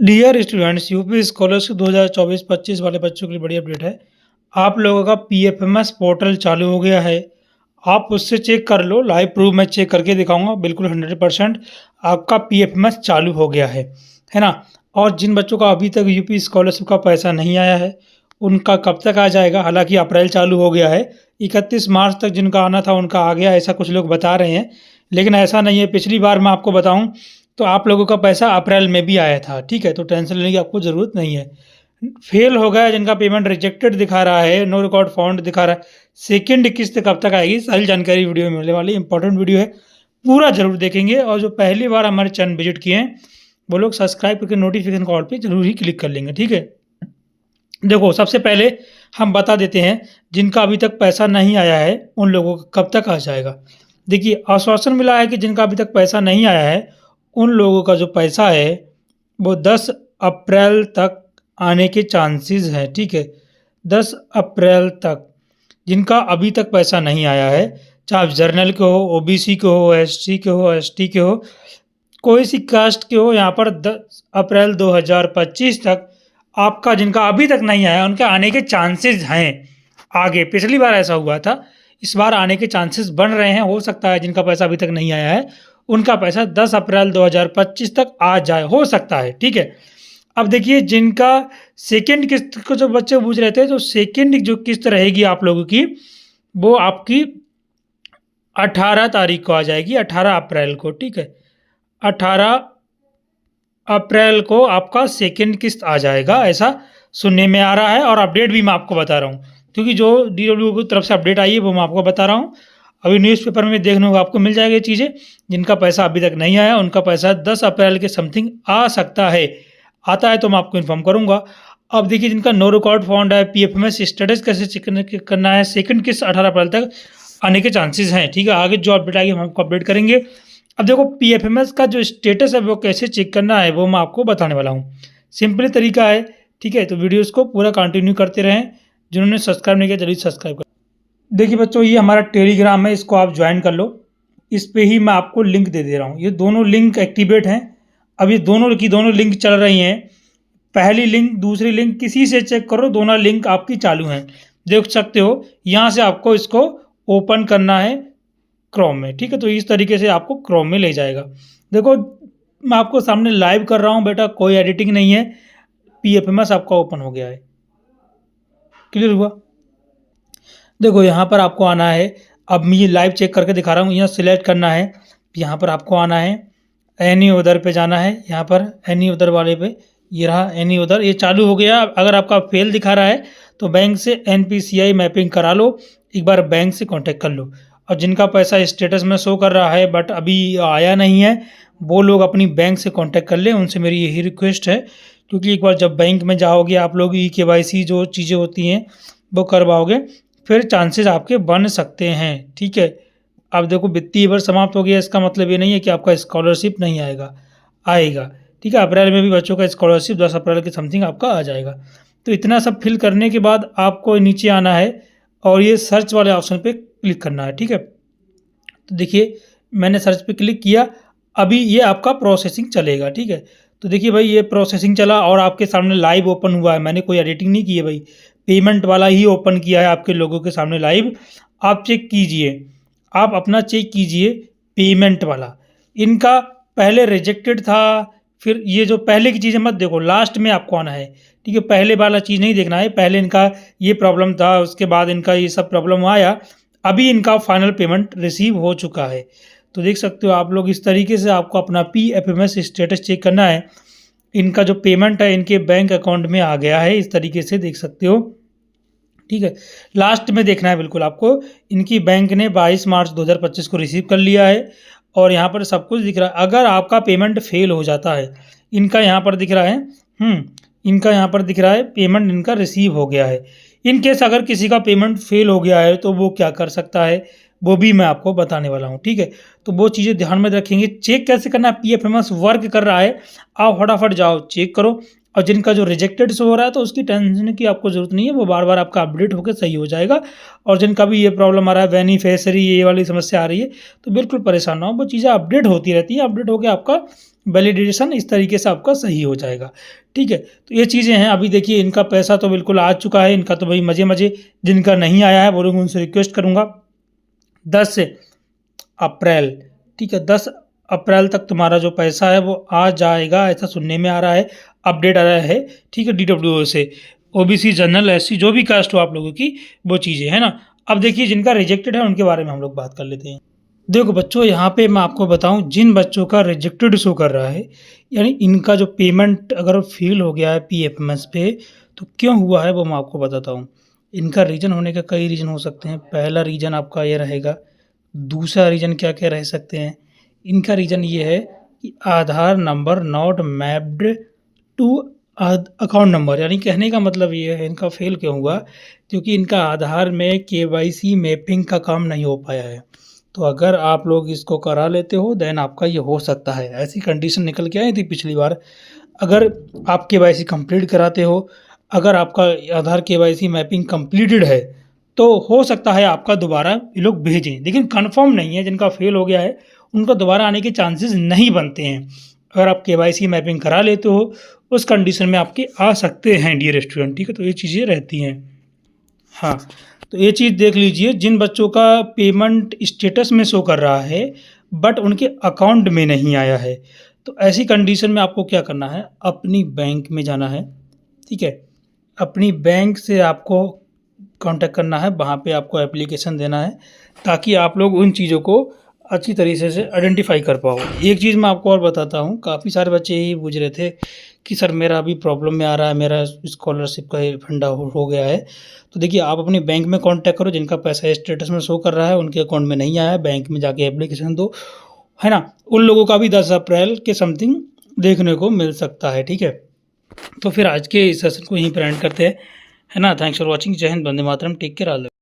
Dear students, UP scholarship 2024-25 वाले बच्चों के लिए बड़ी अपडेट है। आप लोगों का पीएफएमएस पोर्टल चालू हो गया है। आप उससे चेक कर लो, लाइव प्रूफ मैं चेक करके दिखाऊंगा। बिल्कुल 100% आपका पीएफएमएस चालू हो गया है ना। और जिन बच्चों का अभी तक यूपी स्कॉलरशिप का पैसा नहीं आया है, उनका कब तक आ जाएगा? हालांकि अप्रैल चालू हो गया है, 31 मार्च तक जिनका आना था उनका आ गया, ऐसा कुछ लोग बता रहे हैं। लेकिन ऐसा नहीं है। पिछली बार मैं आपको बताऊं तो आप लोगों का पैसा अप्रैल में भी आया था, ठीक है। तो टेंशन लेने की आपको ज़रूरत नहीं है। फेल हो गया जिनका पेमेंट रिजेक्टेड दिखा रहा है, नो रिकॉर्ड फाउंड दिखा रहा है, सेकंड किस्त कब तक आएगी, सारी जानकारी वीडियो में मिलने वाली। इंपॉर्टेंट वीडियो है, पूरा जरूर देखेंगे। और जो पहली बार हमारे चैनल विजिट किए हैं वो लोग सब्सक्राइब करके नोटिफिकेशन कॉल पे जरूर ही क्लिक कर लेंगे, ठीक है। देखो, सबसे पहले हम बता देते हैं जिनका अभी तक पैसा नहीं आया है उन लोगों का कब तक आ जाएगा। देखिए, आश्वासन मिला है कि जिनका अभी तक पैसा नहीं आया है उन लोगों का जो पैसा है वो 10 अप्रैल तक आने के चांसेस हैं, ठीक है। 10 अप्रैल तक जिनका अभी तक पैसा नहीं आया है, चाहे आप जर्नल के हो, ओबीसी के हो, एससी के हो, एसटी के हो, कोई सी कास्ट के हो, यहाँ पर 10 अप्रैल 2025 तक आपका जिनका अभी तक नहीं आया उनके आने के चांसेस हैं आगे। पिछली बार ऐसा हुआ था, इस बार आने के चांसेस बन रहे हैं। हो सकता है जिनका पैसा अभी तक नहीं आया है उनका पैसा 10 अप्रैल 2025 तक आ जाए, हो सकता है, ठीक है। अब देखिए, जिनका सेकंड किस्त को जो बच्चे पूछ रहे थे, तो सेकंड जो किस्त रहेगी आप लोगों की वो आपकी 18 तारीख को आ जाएगी, 18 अप्रैल को, ठीक है। 18 अप्रैल को आपका सेकंड किस्त आ जाएगा, ऐसा सुनने में आ रहा है। और अपडेट भी मैं आपको बता रहा हूँ, क्योंकि जो डीडब्ल्यू की तरफ से अपडेट आई है वो मैं आपको बता रहा हूँ। अभी न्यूज़पेपर में देखने को आपको मिल जाएगी चीज़ें। जिनका पैसा अभी तक नहीं आया उनका पैसा 10 अप्रैल के समथिंग आ सकता है। आता है तो मैं आपको इन्फॉर्म करूँगा। अब देखिए, जिनका नो रिकॉर्ड फाउंड है, पीएफएमएस स्टेटस कैसे चेक करना है, सेकंड किस्त 18 अप्रैल तक आने के चांसेस हैं, ठीक है। आगे जो अपडेट आएगी हम आपको अपडेट करेंगे। अब देखो, पीएफएमएस का जो स्टेटस है वो कैसे चेक करना है वो मैं आपको बताने वाला हूँ। सिंपली तरीका है, ठीक है। तो वीडियोस को पूरा कंटिन्यू करते रहें। जिन्होंने सब्सक्राइब नहीं किया जल्दी सब्सक्राइब कर। देखिए बच्चों, ये हमारा टेलीग्राम है, इसको आप ज्वाइन कर लो। इस पे ही मैं आपको लिंक दे दे रहा हूँ। ये दोनों लिंक एक्टिवेट हैं। अब ये दोनों की दोनों लिंक चल रही हैं। पहली लिंक, दूसरी लिंक, किसी से चेक करो, दोनों लिंक आपकी चालू हैं। देख सकते हो, यहाँ से आपको इसको ओपन करना है क्रोम में, ठीक है। तो इस तरीके से आपको क्रोम में ले जाएगा। देखो, मैं आपको सामने लाइव कर रहा हूँ बेटा, कोई एडिटिंग नहीं है। पीएफएमएस आपका ओपन हो गया है, क्लियर हुआ। देखो, यहाँ पर आपको आना है। अब मैं ये लाइव चेक करके दिखा रहा हूँ। यहाँ सिलेक्ट करना है, यहाँ पर आपको आना है, एनी उधर पे जाना है। यहाँ पर एनी उधर वाले पे, ये रहा एनी उधर, ये चालू हो गया। अगर आपका फेल दिखा रहा है तो बैंक से एनपीसीआई मैपिंग करा लो, एक बार बैंक से कांटेक्ट कर लो। और जिनका पैसा स्टेटस में शो कर रहा है बट अभी आया नहीं है, वो लोग अपनी बैंक से कांटेक्ट कर लें। उनसे मेरी यही रिक्वेस्ट है, क्योंकि एक बार जब बैंक में जाओगे आप लोग, केवाईसी जो चीज़ें होती हैं वो करवाओगे, फिर चांसेस आपके बन सकते हैं, ठीक है। अब देखो, वित्तीय वर्ष समाप्त हो गया, इसका मतलब ये नहीं है कि आपका स्कॉलरशिप नहीं आएगा, आएगा, ठीक है। अप्रैल में भी बच्चों का स्कॉलरशिप 10 अप्रैल के समथिंग आपका आ जाएगा। तो इतना सब फिल करने के बाद आपको नीचे आना है और ये सर्च वाले ऑप्शन पे क्लिक करना है, ठीक है। तो देखिए, मैंने सर्च पे क्लिक किया, अभी ये आपका प्रोसेसिंग चलेगा, ठीक है। तो देखिए भाई, ये प्रोसेसिंग चला और आपके सामने लाइव ओपन हुआ है। मैंने कोई एडिटिंग नहीं की है भाई, पेमेंट वाला ही ओपन किया है आपके लोगों के सामने लाइव। आप चेक कीजिए, आप अपना चेक कीजिए पेमेंट वाला। इनका पहले रिजेक्टेड था, फिर ये जो पहले की चीज़ें मत देखो, लास्ट में आपको आना है, ठीक है। पहले वाला चीज़ नहीं देखना है। पहले इनका ये प्रॉब्लम था, उसके बाद इनका ये सब प्रॉब्लम आया, अभी इनका फाइनल पेमेंट रिसीव हो चुका है। तो देख सकते हो आप लोग, इस तरीके से आपको अपना पीएफएमएस स्टेटस चेक करना है। इनका जो पेमेंट है इनके बैंक अकाउंट में आ गया है, इस तरीके से देख सकते हो, ठीक है। लास्ट में देखना है बिल्कुल आपको। इनकी बैंक ने 22 मार्च 2025 को रिसीव कर लिया है और यहाँ पर सब कुछ दिख रहा है। अगर आपका पेमेंट फेल हो जाता है, इनका यहाँ पर दिख रहा है, इनका यहाँ पर दिख रहा है पेमेंट इनका रिसीव हो गया है। इन केस अगर किसी का पेमेंट फेल हो गया है तो वो क्या कर सकता है वो भी मैं आपको बताने वाला हूँ, ठीक है। तो वो चीज़ें ध्यान में रखेंगे। चेक कैसे करना है, पीएफएमएस वर्क कर रहा है, आप फटाफट जाओ चेक करो। और जिनका जो रिजेक्टेड शो हो रहा है तो उसकी टेंशन की आपको ज़रूरत नहीं है, वो बार बार आपका अपडेट होकर सही हो जाएगा। और जिनका भी ये प्रॉब्लम आ रहा है, बेनिफिशियरी ये वाली समस्या आ रही है, तो बिल्कुल परेशान ना हो, वो चीज़ें अपडेट होती रहती है। अपडेट होकर आपका वैलिडेशन इस तरीके से आपका सही हो जाएगा, ठीक है। तो ये चीज़ें हैं। अभी देखिए इनका पैसा तो बिल्कुल आ चुका है, इनका तो भाई मज़े-मज़े। जिनका नहीं आया है वो लोग उनसे रिक्वेस्ट करूँगा 10 अप्रैल, ठीक है, 10 अप्रैल तक तुम्हारा जो पैसा है वो आ जाएगा, ऐसा सुनने में आ रहा है, अपडेट आ रहा है, ठीक है, DWO से। ओबीसी, जनरल, एससी जो भी कास्ट हो आप लोगों की, वो चीज़ें, है ना। अब देखिए जिनका रिजेक्टेड है उनके बारे में हम लोग बात कर लेते हैं। देखो बच्चों, यहाँ पे मैं आपको बताऊँ, जिन बच्चों का रिजेक्टेड शो कर रहा है, यानी इनका जो पेमेंट अगर फेल हो गया है पीएफएमएस पे, तो क्यों हुआ है वो मैं आपको बताता हूँ। इनका रीज़न होने के कई रीज़न हो सकते हैं। पहला रीज़न आपका ये रहेगा। दूसरा रीज़न क्या-क्या रह सकते हैं? इनका रीज़न ये है कि Aadhaar number not mapped to account number, यानी कहने का मतलब ये है इनका फेल क्यों हुआ, क्योंकि इनका आधार में केवाईसी मैपिंग का काम नहीं हो पाया है। तो अगर आप लोग इसको करा लेते हो देन आपका ये हो सकता है। ऐसी कंडीशन निकल के आई थी पिछली बार। अगर आप केवाईसी कंप्लीट कराते हो, अगर आपका आधार केवाईसी मैपिंग कंप्लीटेड है, तो हो सकता है आपका दोबारा ये लोग भेजें, लेकिन कन्फर्म नहीं है। जिनका फेल हो गया है उनका दोबारा आने के चांसेस नहीं बनते हैं। अगर आप केवाईसी मैपिंग करा लेते हो, उस कंडीशन में आपके आ सकते हैं डियर स्टूडेंट, ठीक है। तो ये चीज़ें रहती हैं। हाँ, तो ये चीज़ देख लीजिए, जिन बच्चों का पेमेंट स्टेटस में शो कर रहा है बट उनके अकाउंट में नहीं आया है, तो ऐसी कंडीशन में आपको क्या करना है, अपनी बैंक में जाना है, ठीक है। अपनी बैंक से आपको कॉन्टैक्ट करना है, वहाँ पे आपको एप्लीकेशन देना है, ताकि आप लोग उन चीज़ों को अच्छी तरीके से आइडेंटिफ़ाई कर पाओ। एक चीज़ मैं आपको और बताता हूँ, काफ़ी सारे बच्चे यही पूछ रहे थे कि सर मेरा अभी प्रॉब्लम में आ रहा है, मेरा स्कॉलरशिप का ये फंडा हो गया है। तो देखिए आप अपनी बैंक में कॉन्टैक्ट करो, जिनका पैसा स्टेटस में शो कर रहा है उनके अकाउंट में नहीं आया है, बैंक में जाके एप्लीकेशन दो, है ना। उन लोगों का भी 10 अप्रैल के समथिंग देखने को मिल सकता है, ठीक है। तो फिर आज के इस सेशन को यहीं पर एंड करते हैं, है ना। Thanks for watching. जय Hind, Vande Mataram, take care, all the